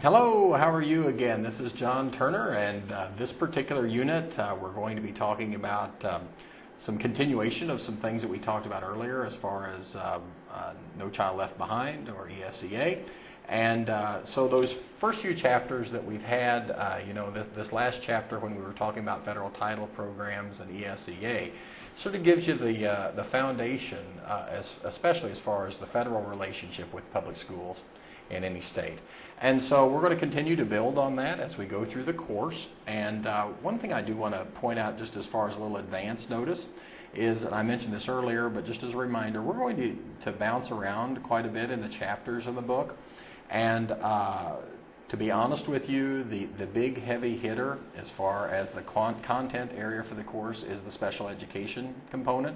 Hello, how are you again? This is John Turner, and this particular unit we're going to be talking about some continuation of some things that we talked about earlier as far as No Child Left Behind, or ESEA. And so those first few chapters that we've had, this last chapter when we were talking about federal title programs and ESEA, sort of gives you the foundation, especially as far as the federal relationship with public schools in any state. And so we're going to continue to build on that as we go through the course. And one thing I do want to point out, just as far as a little advance notice, is, and I mentioned this earlier, but just as a reminder, we're going to bounce around quite a bit in the chapters of the book. And to be honest with you, the big heavy hitter as far as the content area for the course is the special education component.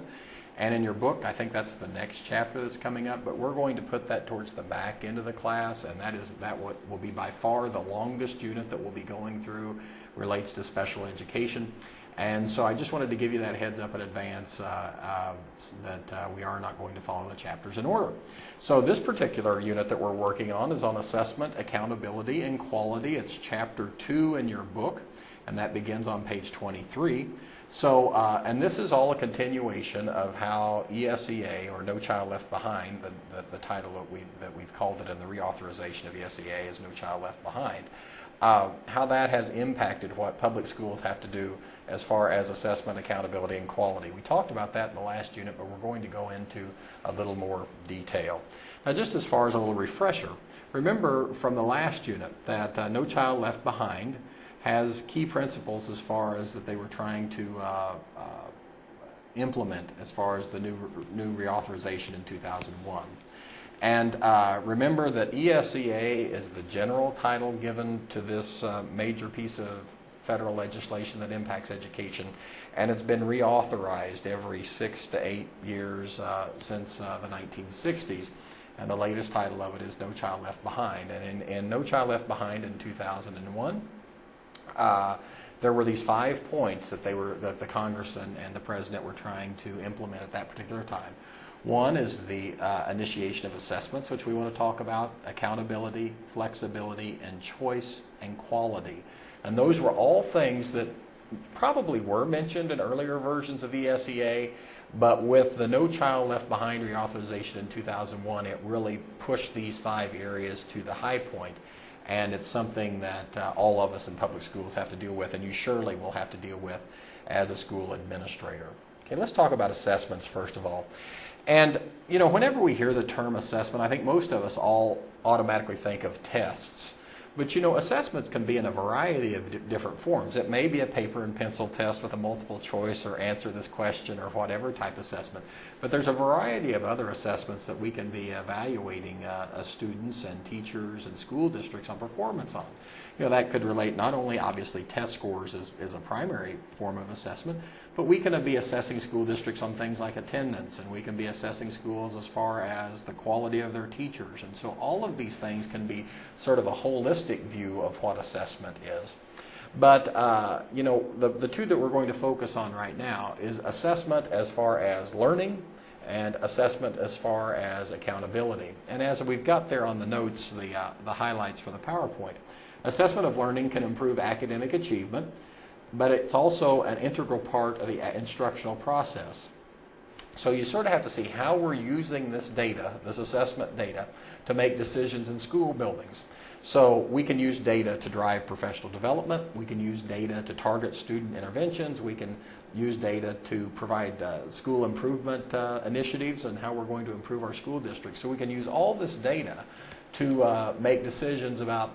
And in your book, I think that's the next chapter that's coming up, but we're going to put that towards the back end of the class, and that will be by far the longest unit that we'll be going through relates to special education. And so I just wanted to give you that heads up in advance that we are not going to follow the chapters in order. So this particular unit that we're working on is on assessment, accountability, and quality. It's chapter 2 in your book, and that begins on page 23. So, and this is all a continuation of how ESEA, or No Child Left Behind, the title that we've called it in the reauthorization of ESEA is No Child Left Behind, how that has impacted what public schools have to do as far as assessment, accountability, and quality. We talked about that in the last unit, but we're going to go into a little more detail. Now, just as far as a little refresher, remember from the last unit that No Child Left Behind has key principles as far as that they were trying to implement as far as the new reauthorization in 2001. And remember that ESEA is the general title given to this major piece of federal legislation that impacts education, and it's been reauthorized every 6 to 8 years since the 1960s. And the latest title of it is No Child Left Behind. And in No Child Left Behind in 2001, there were these 5 points that the Congress and the President were trying to implement at that particular time. One is the initiation of assessments, which we want to talk about, accountability, flexibility, and choice and quality. And those were all things that probably were mentioned in earlier versions of ESEA, but with the No Child Left Behind reauthorization in 2001, it really pushed these 5 areas to the high point. And it's something that all of us in public schools have to deal with, and you surely will have to deal with as a school administrator. Okay, let's talk about assessments first of all. And you know, whenever we hear the term assessment, I think most of us all automatically think of tests. But you know, assessments can be in a variety of different forms. It may be a paper and pencil test with a multiple choice or answer this question or whatever type assessment. But there's a variety of other assessments that we can be evaluating students and teachers and school districts on performance on. You know, that could relate not only obviously test scores as a primary form of assessment, but we can be assessing school districts on things like attendance, and we can be assessing schools as far as the quality of their teachers. And so all of these things can be sort of a holistic view of what assessment is. But you know, the two that we're going to focus on right now is assessment as far as learning and assessment as far as accountability. And as we've got there on the notes, the highlights for the PowerPoint, assessment of learning can improve academic achievement, but it's also an integral part of the instructional process. So you sort of have to see how we're using this data, this assessment data, to make decisions in school buildings. So we can use data to drive professional development, we can use data to target student interventions, we can use data to provide school improvement initiatives and how we're going to improve our school districts. So we can use all this data to make decisions about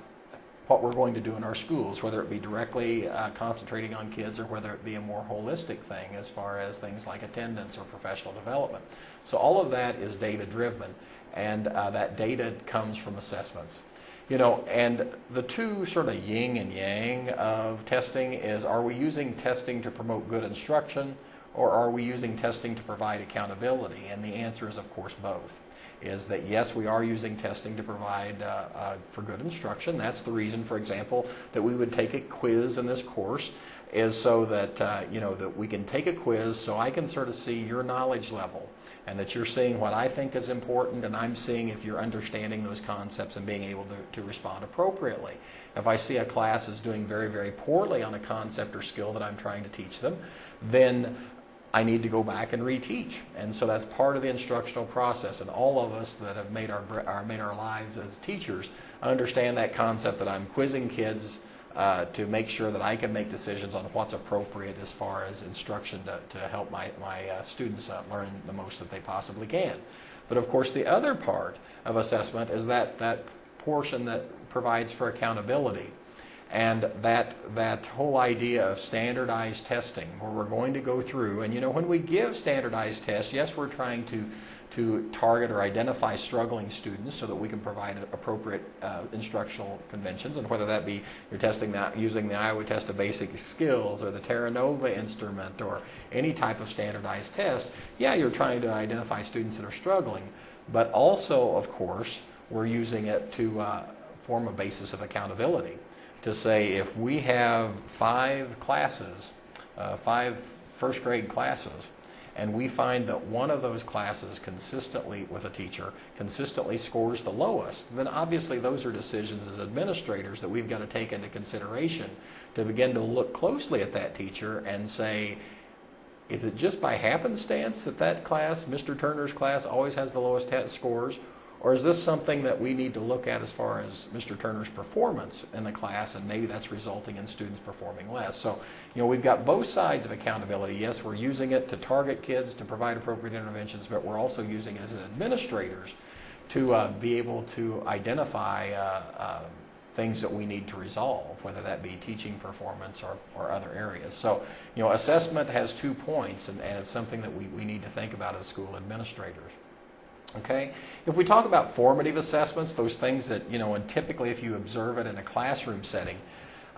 what we're going to do in our schools, whether it be directly concentrating on kids or whether it be a more holistic thing as far as things like attendance or professional development. So all of that is data driven, and that data comes from assessments. You know, and the two sort of yin and yang of testing is, are we using testing to promote good instruction, or are we using testing to provide accountability? And the answer is, of course, both. Is that yes, we are using testing to provide for good instruction. That's the reason, for example, that we would take a quiz in this course, is so that you know, that we can take a quiz so I can sort of see your knowledge level and that you're seeing what I think is important, and I'm seeing if you're understanding those concepts and being able to respond appropriately. If I see a class is doing very, very poorly on a concept or skill that I'm trying to teach them, then I need to go back and reteach. And so that's part of the instructional process. And all of us that have made our lives as teachers understand that concept, that I'm quizzing kids to make sure that I can make decisions on what's appropriate as far as instruction to help my students learn the most that they possibly can. But of course, the other part of assessment is that portion that provides for accountability. And that whole idea of standardized testing, where we're going to go through, and when we give standardized tests, yes, we're trying to target or identify struggling students so that we can provide appropriate instructional conventions, and whether that be you're testing that using the Iowa Test of Basic Skills or the Terra Nova instrument or any type of standardized test, yeah, you're trying to identify students that are struggling, but also, of course, we're using it to form a basis of accountability. To say if we have 5 classes, 5 first grade classes, and we find that one of those classes consistently, with a teacher, consistently scores the lowest, then obviously those are decisions as administrators that we've got to take into consideration to begin to look closely at that teacher and say, is it just by happenstance that class, Mr. Turner's class, always has the lowest test scores? Or is this something that we need to look at as far as Mr. Turner's performance in the class, and maybe that's resulting in students performing less? So, we've got both sides of accountability. Yes, we're using it to target kids, to provide appropriate interventions, but we're also using it as administrators to be able to identify things that we need to resolve, whether that be teaching performance or other areas. So, assessment has 2 points, and it's something that we need to think about as school administrators. Okay, if we talk about formative assessments, those things that, and typically if you observe it in a classroom setting,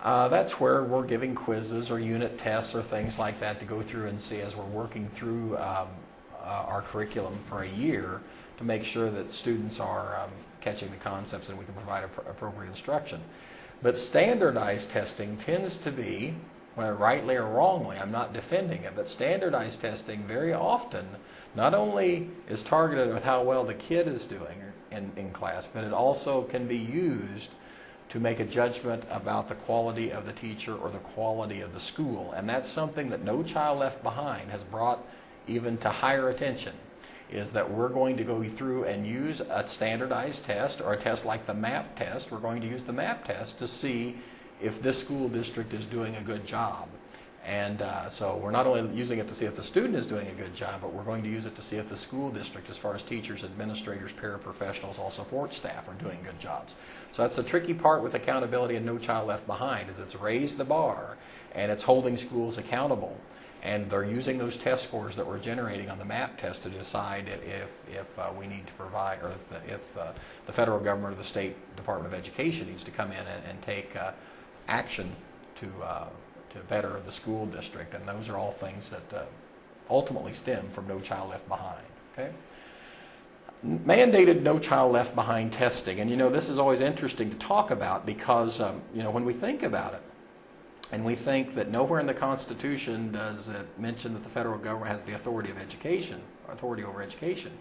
that's where we're giving quizzes or unit tests or things like that to go through and see as we're working through our curriculum for a year to make sure that students are catching the concepts and we can provide appropriate instruction. But standardized testing tends to be, whether rightly or wrongly, I'm not defending it, but standardized testing very often not only is targeted with how well the kid is doing in class, but it also can be used to make a judgment about the quality of the teacher or the quality of the school. And that's something that No Child Left Behind has brought even to higher attention, is that we're going to go through and use a standardized test, or a test like the MAP test. We're going to use the MAP test to see if this school district is doing a good job. And so we're not only using it to see if the student is doing a good job, but we're going to use it to see if the school district, as far as teachers, administrators, paraprofessionals, all support staff, are doing good jobs. So that's the tricky part with accountability and No Child Left Behind, is it's raised the bar and it's holding schools accountable. And they're using those test scores that we're generating on the MAP test to decide if we need to provide, or if the federal government or the state Department of Education needs to come in and take action to better the school district. And those are all things that ultimately stem from No Child Left Behind. Okay? Mandated No Child Left Behind testing. And this is always interesting to talk about because when we think about it, and we think that nowhere in the Constitution does it mention that the federal government has the authority over education.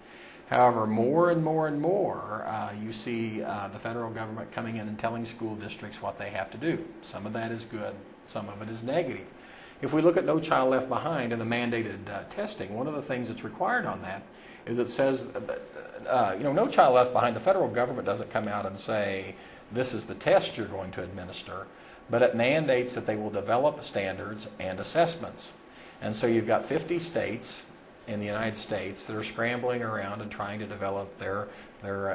However, more and more and more, you see the federal government coming in and telling school districts what they have to do. Some of that is good, some of it is negative. If we look at No Child Left Behind and the mandated testing, one of the things that's required on that is it says, No Child Left Behind, the federal government doesn't come out and say, this is the test you're going to administer, but it mandates that they will develop standards and assessments. And so you've got 50 states in the United States that are scrambling around and trying to develop their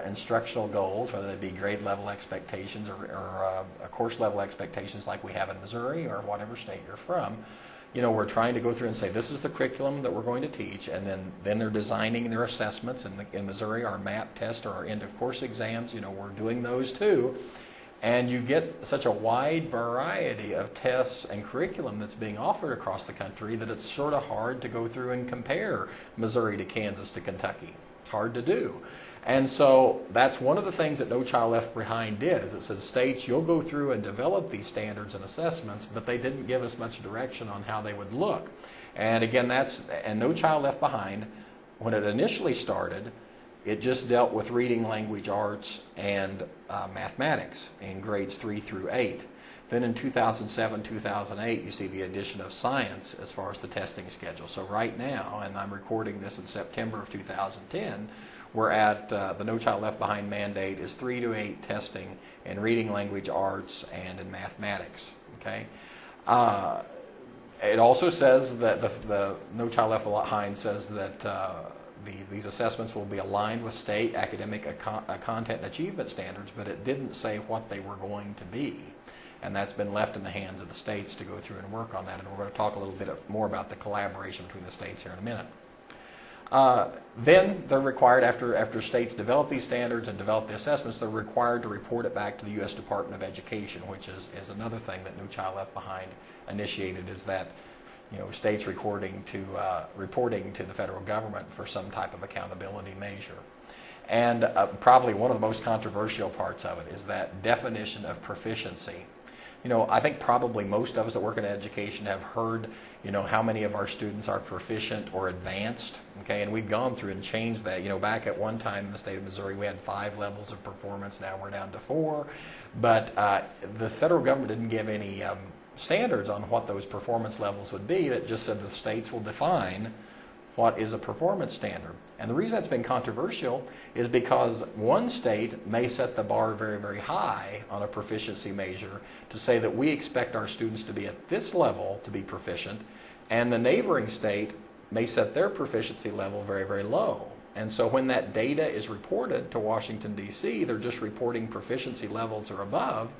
instructional goals, whether they be grade level expectations or course level expectations like we have in Missouri or whatever state you're from. We're trying to go through and say, this is the curriculum that we're going to teach, and then they're designing their assessments. In Missouri, our MAP test or our end of course exams, we're doing those too. And you get such a wide variety of tests and curriculum that's being offered across the country that it's sort of hard to go through and compare Missouri to Kansas to Kentucky. It's hard to do. And so that's one of the things that No Child Left Behind did, is it says, states, you'll go through and develop these standards and assessments, but they didn't give us much direction on how they would look. And again, and No Child Left Behind when it initially started, it just dealt with reading, language, arts, and mathematics in grades 3 through 8. Then in 2007, 2008, you see the addition of science as far as the testing schedule. So right now, and I'm recording this in September of 2010, we're at the No Child Left Behind mandate is 3 to 8 testing in reading, language, arts, and in mathematics. Okay. It also says that the No Child Left Behind says that these assessments will be aligned with state academic content and achievement standards, but it didn't say what they were going to be. And that's been left in the hands of the states to go through and work on that. And we're going to talk a little bit more about the collaboration between the states here in a minute. Then they're required, after states develop these standards and develop the assessments, they're required to report it back to the U.S. Department of Education, which is another thing that No Child Left Behind initiated, is that states reporting to the federal government for some type of accountability measure. And probably one of the most controversial parts of it is that definition of proficiency. I think probably most of us that work in education have heard, how many of our students are proficient or advanced. Okay, and we've gone through and changed that. Back at one time in the state of Missouri, we had 5 levels of performance. Now we're down to 4. But the federal government didn't give any standards on what those performance levels would be. That just said the states will define what is a performance standard. And the reason that's been controversial is because one state may set the bar very, very high on a proficiency measure to say that we expect our students to be at this level to be proficient, and the neighboring state may set their proficiency level very, very low. And so when that data is reported to Washington, D.C., they're just reporting proficiency levels or above.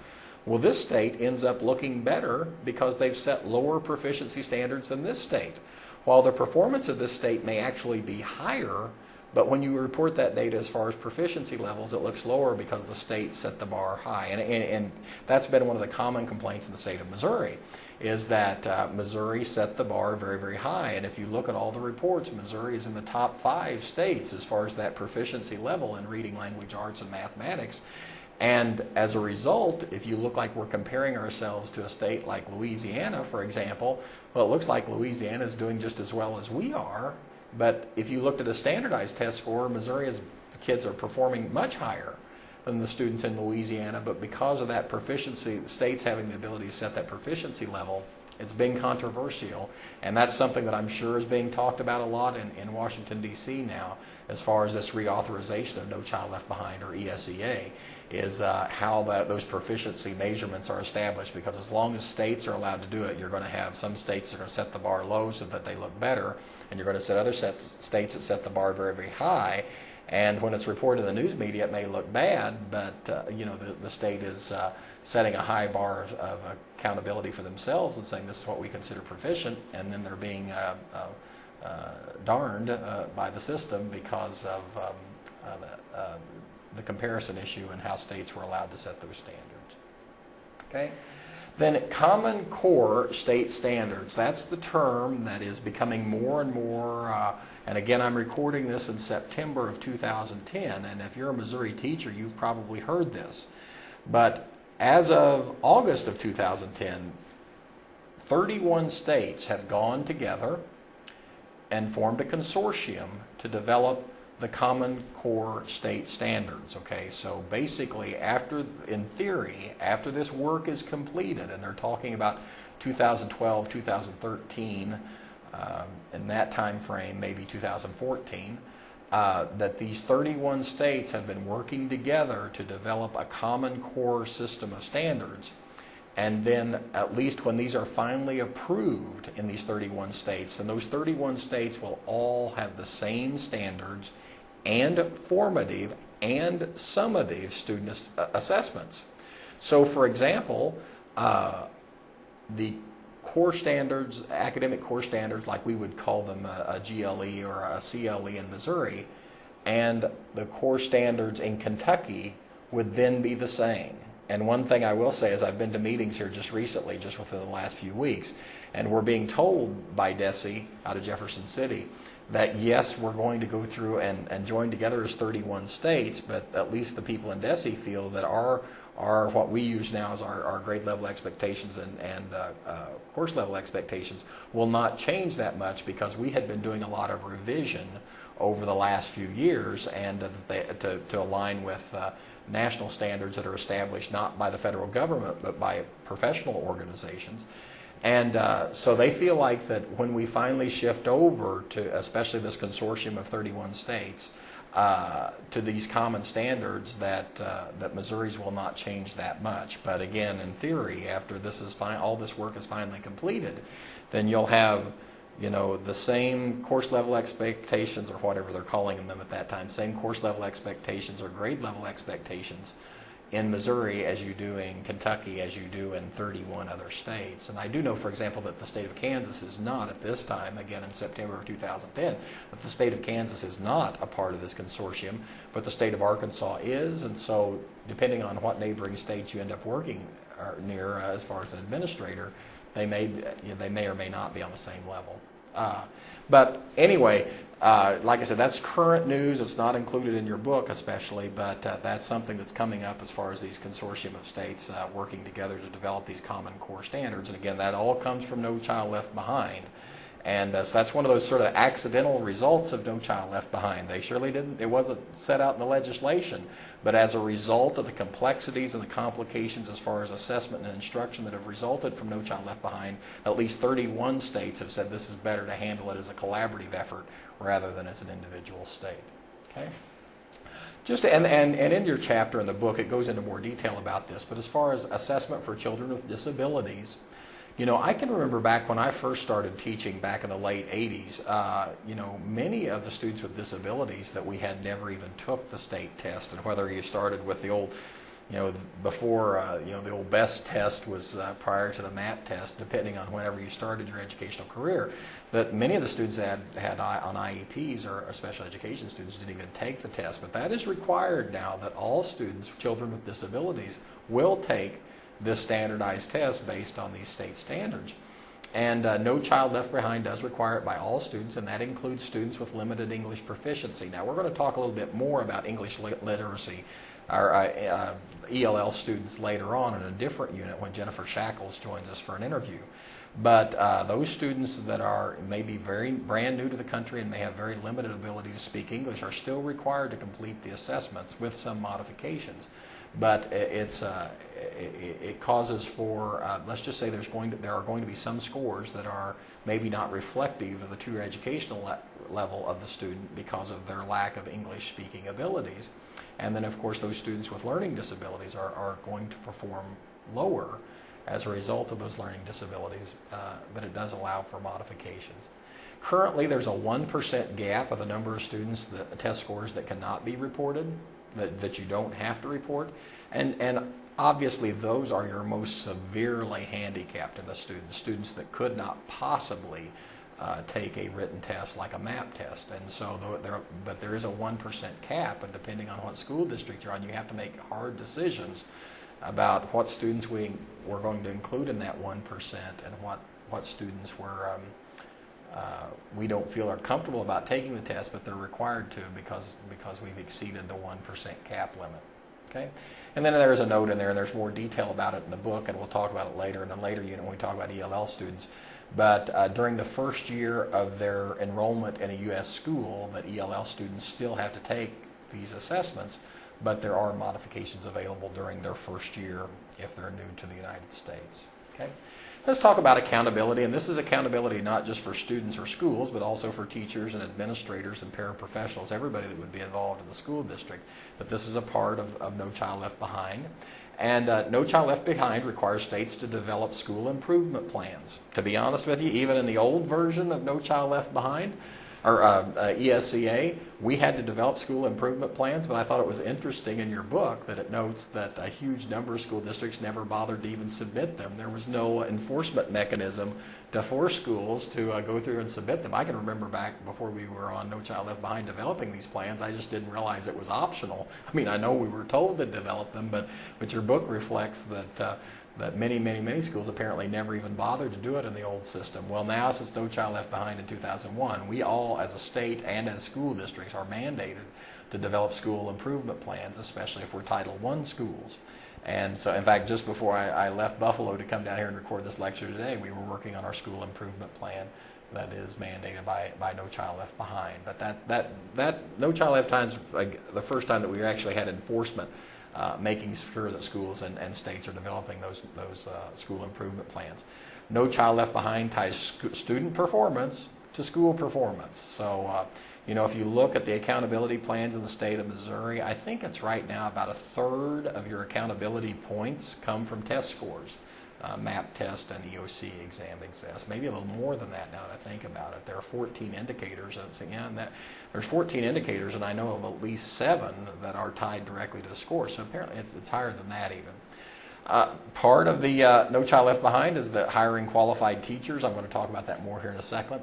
Well, this state ends up looking better because they've set lower proficiency standards than this state. While the performance of this state may actually be higher, but when you report that data as far as proficiency levels, it looks lower because the state set the bar high. And that's been one of the common complaints in the state of Missouri, is that Missouri set the bar very, very high. And if you look at all the reports, Missouri is in the top 5 states as far as that proficiency level in reading, language, arts, and mathematics. And as a result, if you look like we're comparing ourselves to a state like Louisiana, for example, well, it looks like Louisiana is doing just as well as we are. But if you looked at a standardized test score, Missouri's kids are performing much higher than the students in Louisiana. But because of that proficiency, the states having the ability to set that proficiency level, it's been controversial. And that's something that I'm sure is being talked about a lot in Washington, D.C. now, as far as this reauthorization of No Child Left Behind, or ESEA, is how those proficiency measurements are established. Because as long as states are allowed to do it, you're going to have some states that are going to set the bar low so that they look better, and you're going to set other states that set the bar very, very high. And when it's reported in the news media, it may look bad, but the state is setting a high bar of accountability for themselves and saying this is what we consider proficient, and then they're being darned by the system because of the comparison issue and how states were allowed to set those standards. Okay. Then Common Core State Standards. That's the term that is becoming more and more, and again, I'm recording this in September of 2010, and if you're a Missouri teacher, you've probably heard this. But as of August of 2010, 31 states have gone together and formed a consortium to develop the Common Core State Standards. Okay, so basically, in theory, after this work is completed, and they're talking about 2012, 2013, in that time frame, maybe 2014, that these 31 states have been working together to develop a Common Core system of standards. And then, at least when these are finally approved in these 31 states, then those 31 states will all have the same standards and formative and summative student assessments. So, for example, the core standards, academic core standards, like we would call them a GLE or a CLE in Missouri, and the core standards in Kentucky would then be the same. And one thing I will say is I've been to meetings here just recently, just within the last few weeks, and we're being told by DESE out of Jefferson City that yes, we're going to go through and join together as 31 states, but at least the people in DESE feel that our what we use now as our grade level expectations and course level expectations will not change that much, because we had been doing a lot of revision over the last few years, and to align with national standards that are established not by the federal government but by professional organizations. And so they feel like that when we finally shift over to, especially this consortium of 31 states, to these common standards, that Missouri's will not change that much. But again, in theory, after this is all this work is finally completed, then you'll have, you know, the same course level expectations, or whatever they're calling them at that time, same course level expectations or grade level expectations in Missouri as you do in Kentucky, as you do in 31 other states. And I do know, for example, that the state of Kansas is not at this time, again in September of 2010, that the state of Kansas is not a part of this consortium, but the state of Arkansas is. And so depending on what neighboring states you end up working near as far as an administrator, they may or may not be on the same level. But anyway, like I said, that's current news. It's not included in your book especially, but that's something that's coming up as far as these consortium of states working together to develop these common core standards. And again, that all comes from No Child Left Behind. And so that's one of those sort of accidental results of No Child Left Behind. They surely didn't, it wasn't set out in the legislation, but as a result of the complexities and the complications as far as assessment and instruction that have resulted from No Child Left Behind, at least 31 states have said this is better to handle it as a collaborative effort rather than as an individual state. Okay? And in your chapter in the book, it goes into more detail about this, but as far as assessment for children with disabilities, you know, I can remember back when I first started teaching back in the late 80s, you know, many of the students with disabilities that we had never even took the state test. And whether you started with the old, you know, before, you know, the old BEST test was prior to the MAP test, depending on whenever you started your educational career, that many of the students that had on IEPs or special education students didn't even take the test. But that is required now, that all students, children with disabilities, will take this standardized test based on these state standards. And No Child Left Behind does require it by all students, and that includes students with limited English proficiency. Now, we're going to talk a little bit more about English literacy, or ELL students later on in a different unit when Jennifer Shackles joins us for an interview. But those students that are maybe very brand new to the country and may have very limited ability to speak English are still required to complete the assessments with some modifications. But it causes for, let's just say there are going to be some scores that are maybe not reflective of the true educational level of the student because of their lack of English speaking abilities. And then of course those students with learning disabilities are going to perform lower as a result of those learning disabilities, but it does allow for modifications. Currently there's a 1% gap of the number of students, the test scores that cannot be reported, that you don't have to report, and obviously those are your most severely handicapped in the students that could not possibly take a written test like a MAP test. And so but there is a 1% cap, and depending on what school district you're on, you have to make hard decisions about what students we're going to include in that 1% and what students we don't feel are comfortable about taking the test, but they're required to because we've exceeded the 1% cap limit. Okay, and then there's a note in there, and there's more detail about it in the book, and we'll talk about it later in a later unit when we talk about ELL students. But during the first year of their enrollment in a U.S. school, that ELL students still have to take these assessments, but there are modifications available during their first year if they're new to the United States. Okay. Let's talk about accountability, and this is accountability not just for students or schools, but also for teachers and administrators and paraprofessionals, everybody that would be involved in the school district, that this is a part of No Child Left Behind. And No Child Left Behind requires states to develop school improvement plans. To be honest with you, even in the old version of No Child Left Behind, or ESCA, we had to develop school improvement plans, but I thought it was interesting in your book that it notes that a huge number of school districts never bothered to even submit them. There was no enforcement mechanism to force schools to go through and submit them. I can remember back before we were on No Child Left Behind developing these plans, I just didn't realize it was optional. I mean, I know we were told to develop them, but your book reflects that that many schools apparently never even bothered to do it in the old system. Well, now, since No Child Left Behind in 2001, we all, as a state and as school districts, are mandated to develop school improvement plans, especially if we're Title I schools. And so, in fact, just before I left Buffalo to come down here and record this lecture today, we were working on our school improvement plan that is mandated by No Child Left Behind. But that No Child Left Behind is like the first time that we actually had enforcement making sure that schools and states are developing those school improvement plans. No Child Left Behind ties student performance to school performance. So, you know, if you look at the accountability plans in the state of Missouri, I think it's right now about a third of your accountability points come from test scores. MAP test and EOC exam exist. Maybe a little more than that now that I think about it. There are 14 indicators, and it's, yeah, and there's 14 indicators, and I know of at least 7 that are tied directly to the score. So apparently it's higher than that even. Part of the No Child Left Behind is the hiring qualified teachers. I'm going to talk about that more here in a second.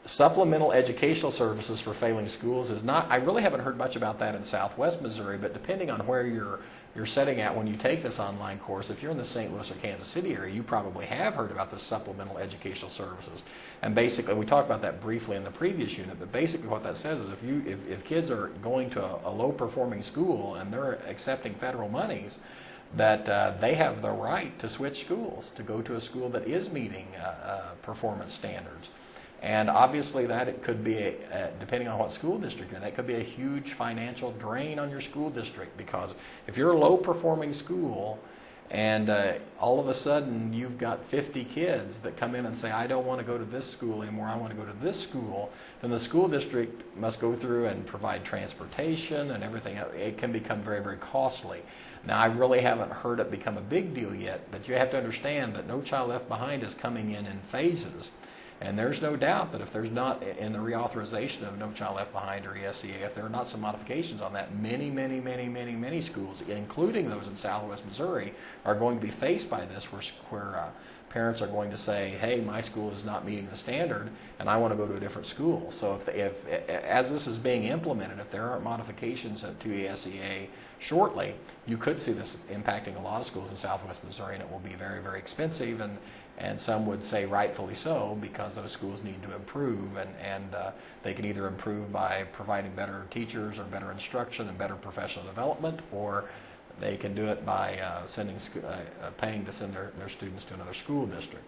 Supplemental educational services for failing schools is not, I really haven't heard much about that in Southwest Missouri, but depending on where you're setting at when you take this online course, if you're in the St. Louis or Kansas City area, you probably have heard about the supplemental educational services. And basically, we talked about that briefly in the previous unit, but basically what that says is if kids are going to a low-performing school and they're accepting federal monies, that they have the right to switch schools, to go to a school that is meeting performance standards. And obviously that it could be, depending on what school district you're in, that could be a huge financial drain on your school district, because if you're a low-performing school and all of a sudden you've got 50 kids that come in and say, I don't want to go to this school anymore, I want to go to this school, then the school district must go through and provide transportation and everything. It can become very, very costly. Now, I really haven't heard it become a big deal yet, but you have to understand that No Child Left Behind is coming in phases. And there's no doubt that if there's not, in the reauthorization of No Child Left Behind or ESEA, if there are not some modifications on that, many schools, including those in Southwest Missouri, are going to be faced by this, where parents are going to say, hey, my school is not meeting the standard and I want to go to a different school. So if as this is being implemented, if there aren't modifications to ESEA shortly, you could see this impacting a lot of schools in Southwest Missouri, and it will be very, very expensive, and some would say rightfully so, because those schools need to improve, and they can either improve by providing better teachers or better instruction and better professional development, or they can do it by paying to send their students to another school district.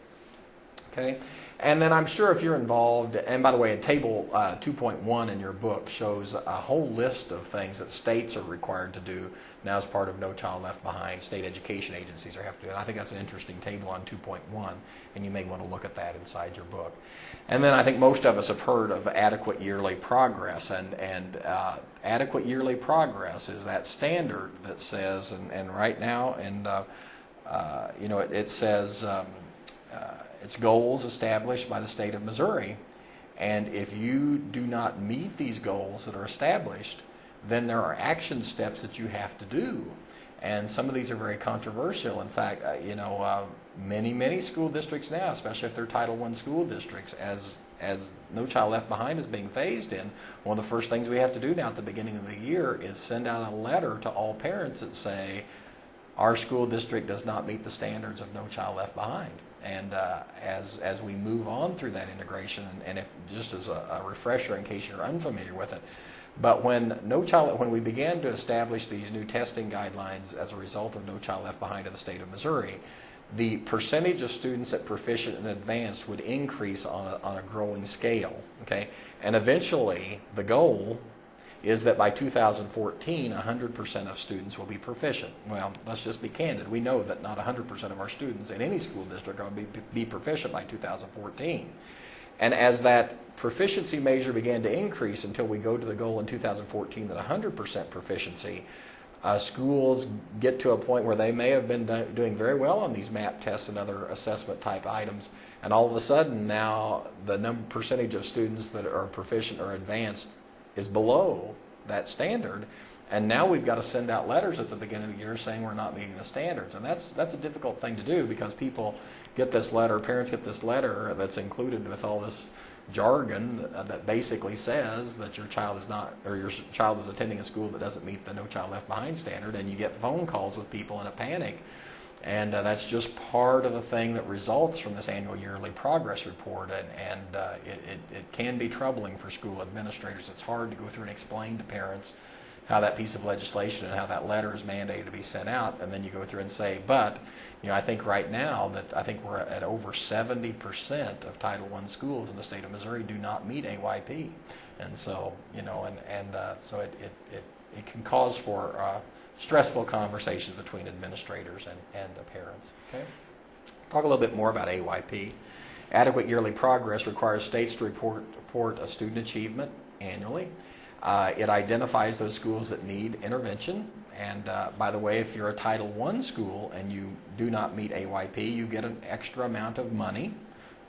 Okay, and then I'm sure if you're involved, and by the way, table 2.1 in your book shows a whole list of things that states are required to do now as part of No Child Left Behind. State education agencies have to do it. I think that's an interesting table on 2.1, and you may want to look at that inside your book. And then I think most of us have heard of adequate yearly progress, and adequate yearly progress is that standard that says, and right now, and you know, it says it's goals established by the state of Missouri, and if you do not meet these goals that are established, then there are action steps that you have to do. And some of these are very controversial. In fact, you know, many school districts now, especially if they're Title I school districts, as No Child Left Behind is being phased in, one of the first things we have to do now at the beginning of the year is send out a letter to all parents that say, our school district does not meet the standards of No Child Left Behind. And as we move on through that integration, and if just as a refresher in case you're unfamiliar with it, but when we began to establish these new testing guidelines as a result of No Child Left Behind in the state of Missouri, the percentage of students at proficient and advanced would increase on a growing scale. Okay, and eventually the goal is that by 2014, 100% of students will be proficient. Well, let's just be candid. We know that not 100% of our students in any school district are going to be proficient by 2014. And as that proficiency measure began to increase until we go to the goal in 2014 that 100% proficiency, schools get to a point where they may have been doing very well on these MAP tests and other assessment type items, and all of a sudden now the percentage of students that are proficient or advanced is below that standard, and now we've got to send out letters at the beginning of the year saying we're not meeting the standards. And that's a difficult thing to do, because people get this letter, parents get this letter that's included with all this jargon that basically says that your child is not, or your child is attending a school that doesn't meet the No Child Left Behind standard, and you get phone calls with people in a panic. And that's just part of the thing that results from this annual yearly progress report, and it can be troubling for school administrators. It's hard to go through and explain to parents how that piece of legislation and how that letter is mandated to be sent out, and then you go through and say, but, I think right now that I think we're at over 70% of Title I schools in the state of Missouri do not meet AYP. And so, so it can cause for stressful conversations between administrators and parents. Okay? Talk a little bit more about AYP. Adequate yearly progress requires states to report a student achievement annually. It identifies those schools that need intervention. And by the way, if you're a Title I school and you do not meet AYP, you get an extra amount of money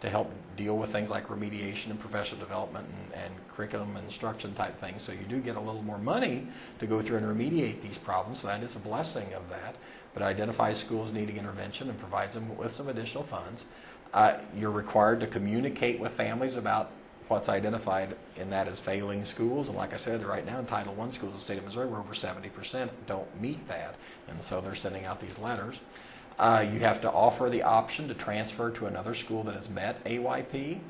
to help deal with things like remediation and professional development and curriculum and instruction type things. So you do get a little more money to go through and remediate these problems. So that is a blessing of that. But it identifies schools needing intervention and provides them with some additional funds. You're required to communicate with families about what's identified in that as failing schools. And like I said, right now in Title I schools in the state of Missouri, where over 70% don't meet that. And so they're sending out these letters. You have to offer the option to transfer to another school that has met AYP.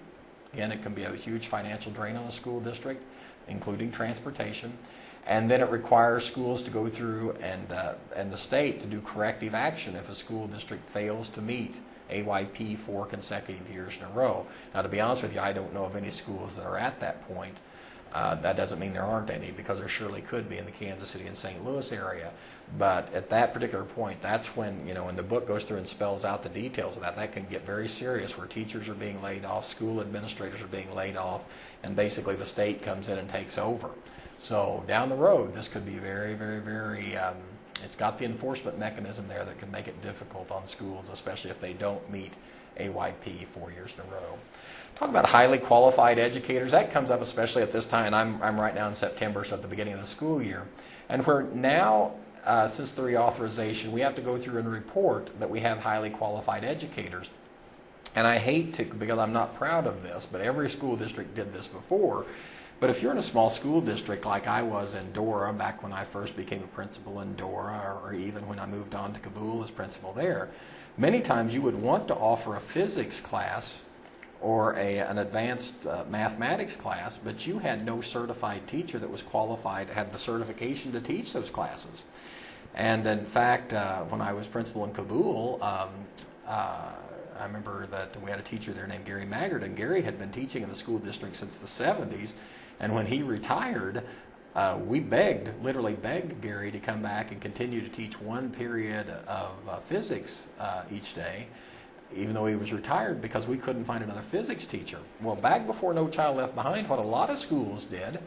Again, it can be a huge financial drain on a school district, including transportation. And then it requires schools to go through and the state to do corrective action if a school district fails to meet AYP 4 consecutive years in a row. Now, to be honest with you, I don't know of any schools that are at that point. That doesn't mean there aren't any, because there surely could be in the Kansas City and St. Louis area. But at that particular point, that's when, when the book goes through and spells out the details of that, that can get very serious, where teachers are being laid off, school administrators are being laid off, and basically the state comes in and takes over. So down the road, this could be very, very, very, it's got the enforcement mechanism there that can make it difficult on schools, especially if they don't meet AYP 4 years in a row. Talk about highly qualified educators. That comes up especially at this time. I'm right now in September, so at the beginning of the school year. And where now, since the reauthorization, we have to go through and report that we have highly qualified educators. And I hate to, because I'm not proud of this, but every school district did this before. But if you're in a small school district like I was in Dora back when I first became a principal in Dora, or even when I moved on to Kabul as principal there, many times you would want to offer a physics class or an advanced mathematics class, but you had no certified teacher that was qualified, had the certification to teach those classes. And in fact, when I was principal in Kabul, I remember that we had a teacher there named Gary Maggard, and Gary had been teaching in the school district since the 70s. And when he retired, we literally begged Gary to come back and continue to teach one period of physics each day, even though he was retired, because we couldn't find another physics teacher. Well, back before No Child Left Behind, what a lot of schools did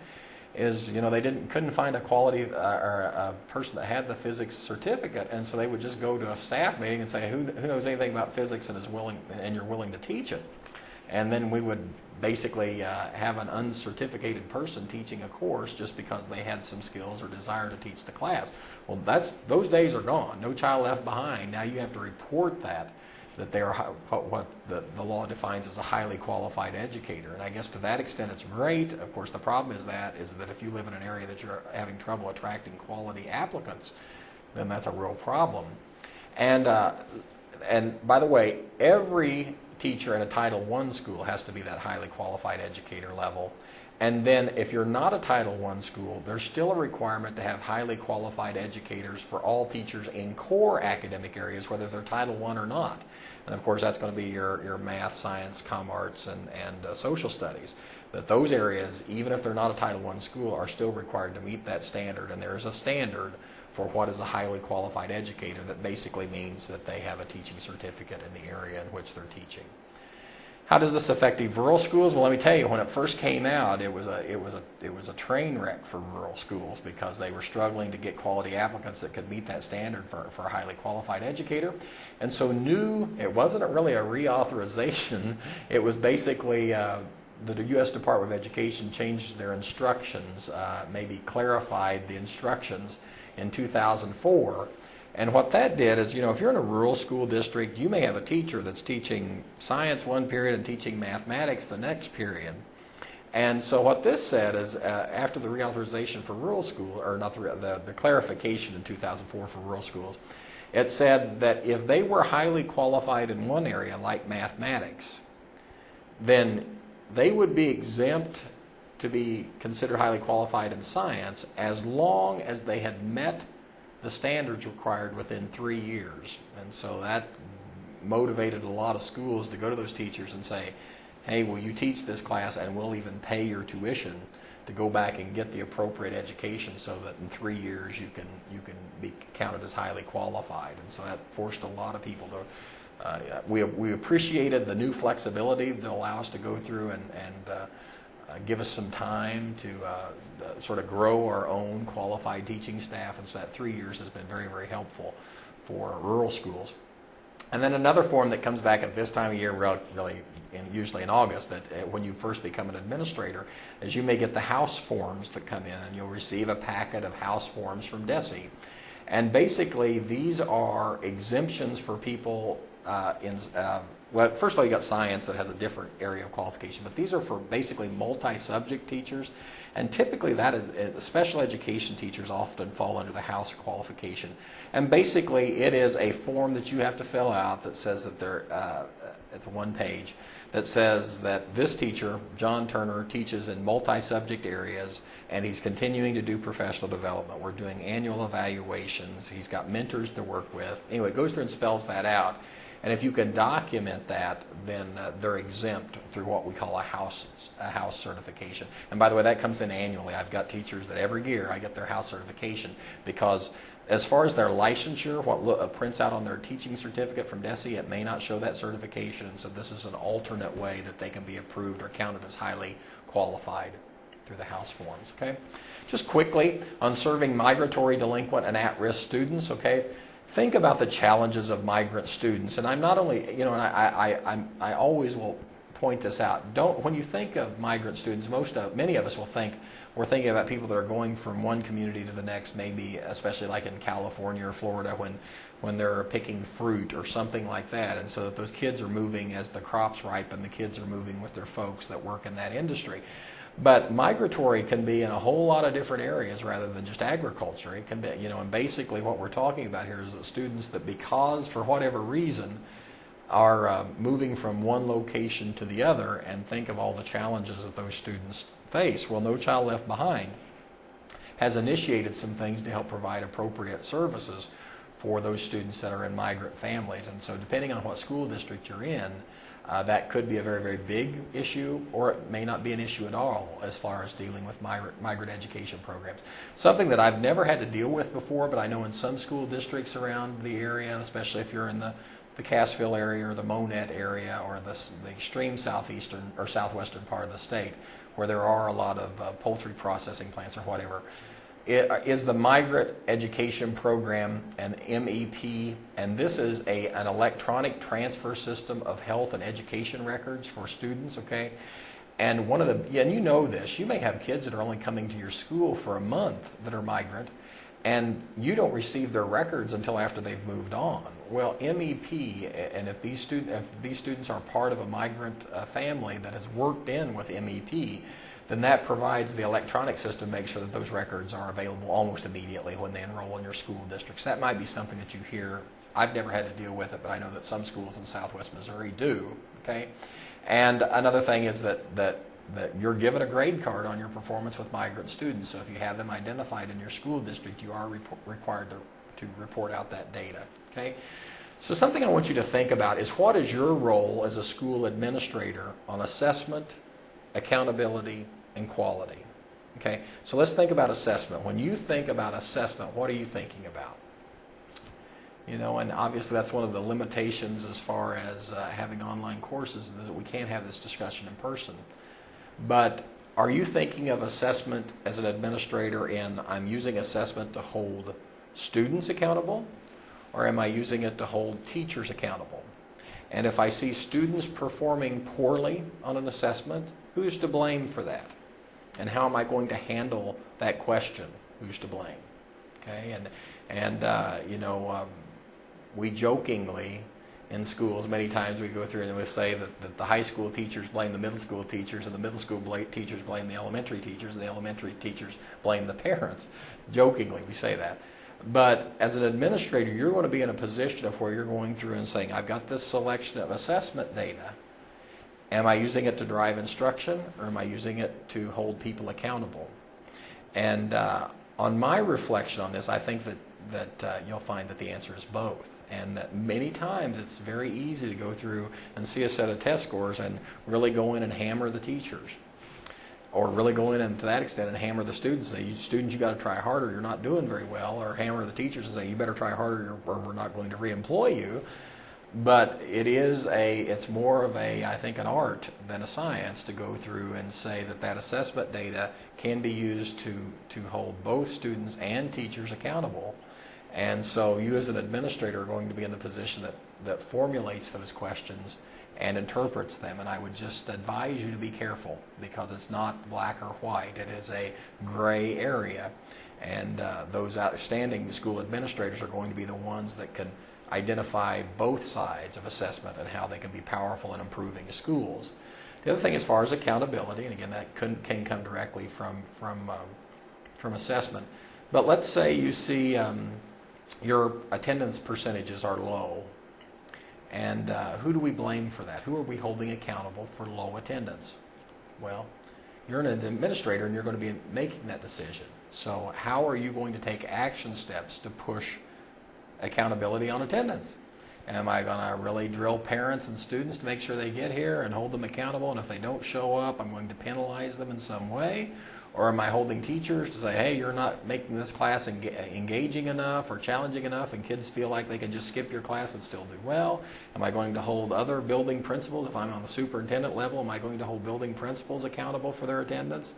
is, they couldn't find a quality or a person that had the physics certificate, and so they would just go to a staff meeting and say, who knows anything about physics and you're willing to teach it? And then we would basically have an uncertificated person teaching a course just because they had some skills or desire to teach the class. Well, those days are gone. No Child Left Behind. Now you have to report that they are what the law defines as a highly qualified educator. And I guess to that extent it's great. Of course, the problem is that if you live in an area that you're having trouble attracting quality applicants, then that's a real problem. And by the way, every teacher in a Title I school has to be that highly qualified educator level. And then if you're not a Title I school, there's still a requirement to have highly qualified educators for all teachers in core academic areas, whether they're Title I or not. And of course, that's going to be your math, science, comm arts, and social studies. That those areas, even if they're not a Title I school, are still required to meet that standard. And there is a standard for what is a highly qualified educator that basically means that they have a teaching certificate in the area in which they're teaching. How does this affect rural schools? Well, let me tell you, when it first came out, it was a train wreck for rural schools, because they were struggling to get quality applicants that could meet that standard for a highly qualified educator. And so it wasn't really a reauthorization. It was basically the U.S. Department of Education changed their instructions, maybe clarified the instructions in 2004. And what that did is, if you're in a rural school district, you may have a teacher that's teaching science one period and teaching mathematics the next period. And so what this said is, after the reauthorization for rural school, or not the clarification in 2004 for rural schools, it said that if they were highly qualified in one area, like mathematics, then they would be exempt to be considered highly qualified in science as long as they had met the standards required within 3 years. And so that motivated a lot of schools to go to those teachers and say, hey, will you teach this class, and we'll even pay your tuition to go back and get the appropriate education so that in 3 years you can be counted as highly qualified. And so that forced a lot of people to we appreciated the new flexibility to allow us to go through and give us some time to sort of grow our own qualified teaching staff, and so that 3 years has been very, very helpful for rural schools. And then another form that comes back at this time of year, really usually in August, that when you first become an administrator, is you may get the House forms that come in, and you'll receive a packet of House forms from DESE. And basically these are exemptions for people well, first of all, you got science that has a different area of qualification, but these are for basically multi-subject teachers, and typically that is special education teachers often fall under the House qualification. And basically it is a form that you have to fill out that says that it's a one page that says that this teacher, John Turner, teaches in multi-subject areas, and he's continuing to do professional development. We're doing annual evaluations. He's got mentors to work with. Anyway, it goes through and spells that out. And if you can document that, then they're exempt through what we call a house certification. And by the way, that comes in annually. I've got teachers that every year I get their house certification, because as far as their licensure, what prints out on their teaching certificate from DESE, it may not show that certification. And so this is an alternate way that they can be approved or counted as highly qualified through the House forms. Okay, just quickly on serving migratory, delinquent, and at-risk students. Okay. Think about the challenges of migrant students, and I'm not only, you know, and I always will point this out. When you think of migrant students, many of us will think we're thinking about people that are going from one community to the next, maybe especially like in California or Florida when they're picking fruit or something like that, and so that those kids are moving as the crops ripen. The kids are moving with their folks that work in that industry. But migratory can be in a whole lot of different areas rather than just agriculture. It can be, you know, and basically what we're talking about here is the students that, because for whatever reason, are moving from one location to the other, and think of all the challenges that those students face. Well, No Child Left Behind has initiated some things to help provide appropriate services for those students that are in migrant families. And so depending on what school district you're in, that could be a very, very big issue, or it may not be an issue at all as far as dealing with migrant education programs. Something that I've never had to deal with before, but I know in some school districts around the area, especially if you're in the Cassville area or the Monette area or the extreme southeastern or southwestern part of the state, where there are a lot of poultry processing plants or whatever, is the Migrant Education Program, an MEP, and this is an electronic transfer system of health and education records for students, okay? And and you know this, you may have kids that are only coming to your school for a month that are migrant, and you don't receive their records until after they've moved on. Well, MEP, and if these students are part of a migrant family that has worked in with MEP, then that provides the electronic system to make sure that those records are available almost immediately when they enroll in your school districts. That might be something that you hear. I've never had to deal with it, but I know that some schools in Southwest Missouri do. Okay, and another thing is that you're given a grade card on your performance with migrant students. So if you have them identified in your school district, you are required to report out that data. Okay, so something I want you to think about is, what is your role as a school administrator on assessment, accountability, and quality? Okay, so let's think about assessment. When you think about assessment, what are you thinking about? You know, and obviously that's one of the limitations as far as having online courses, that we can't have this discussion in person. But are you thinking of assessment as an administrator in, I'm using assessment to hold students accountable, or am I using it to hold teachers accountable? And if I see students performing poorly on an assessment, who's to blame for that? And how am I going to handle that question, who's to blame? Okay, you know, we jokingly in schools, many times we go through and we say that the high school teachers blame the middle school teachers, and the middle school teachers blame the elementary teachers, and the elementary teachers blame the parents. Jokingly, we say that. But as an administrator, you're going to be in a position of where you're going through and saying, I've got this selection of assessment data, Am I using it to drive instruction, or am I using it to hold people accountable? And on my reflection on this, I think that you'll find that the answer is both. And that many times it's very easy to go through and see a set of test scores and really go in and hammer the teachers. Or really go in and to that extent and hammer the students. Say, students, you got to try harder, you're not doing very well. Or hammer the teachers and say, you better try harder or we're not going to re-employ you. But it's more of I think, an art than a science to go through and say that assessment data can be used to hold both students and teachers accountable. And so you as an administrator are going to be in the position that formulates those questions and interprets them. And I would just advise you to be careful, because it's not black or white. It is a gray area. And those outstanding school administrators are going to be the ones that can identify both sides of assessment and how they can be powerful in improving schools. The other thing, as far as accountability, and again, that can come directly from assessment. But let's say you see your attendance percentages are low. And who do we blame for that? Who are we holding accountable for low attendance? Well, you're an administrator and you're going to be making that decision. So how are you going to take action steps to push accountability on attendance? Am I going to really drill parents and students to make sure they get here and hold them accountable? And if they don't show up, I'm going to penalize them in some way? Or am I holding teachers to say, hey, you're not making this class engaging enough or challenging enough, and kids feel like they can just skip your class and still do well? Am I going to hold other building principals? If I'm on the superintendent level, am I going to hold building principals accountable for their attendance?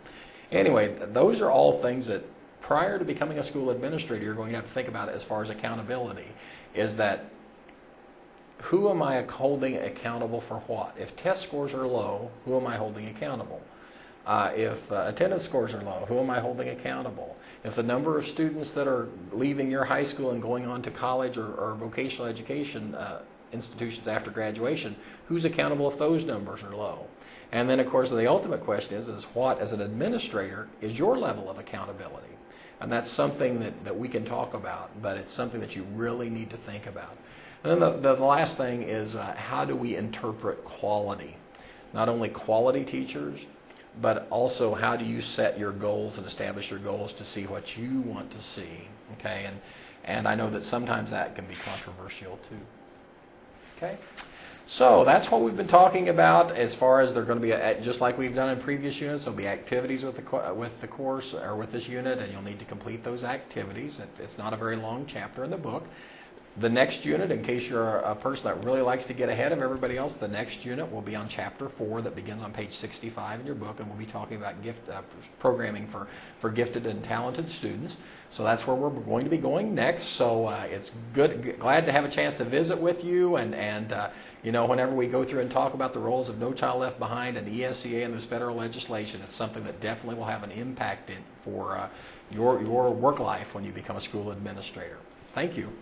Anyway, those are all things that prior to becoming a school administrator, you're going to have to think about as far as accountability, is that who am I holding accountable for what? If test scores are low, who am I holding accountable? If attendance scores are low, who am I holding accountable? If the number of students that are leaving your high school and going on to college or vocational education institutions after graduation, who's accountable if those numbers are low? And then, of course, the ultimate question is what, as an administrator, is your level of accountability? And that's something that we can talk about, but it's something that you really need to think about. And then the last thing is how do we interpret quality? Not only quality teachers, but also how do you set your goals and establish your goals to see what you want to see, okay? And I know that sometimes that can be controversial too, okay? So that's what we've been talking about as far as they're going to be, just like we've done in previous units, there'll be activities with the course or with this unit, and you'll need to complete those activities. It's not a very long chapter in the book. The next unit, in case you're a person that really likes to get ahead of everybody else, the next unit will be on Chapter 4 that begins on page 65 in your book, and we'll be talking about programming for gifted and talented students. So that's where we're going to be going next. So it's glad to have a chance to visit with you, and you know, whenever we go through and talk about the roles of No Child Left Behind and ESEA and this federal legislation, it's something that definitely will have an impact for your work life when you become a school administrator. Thank you.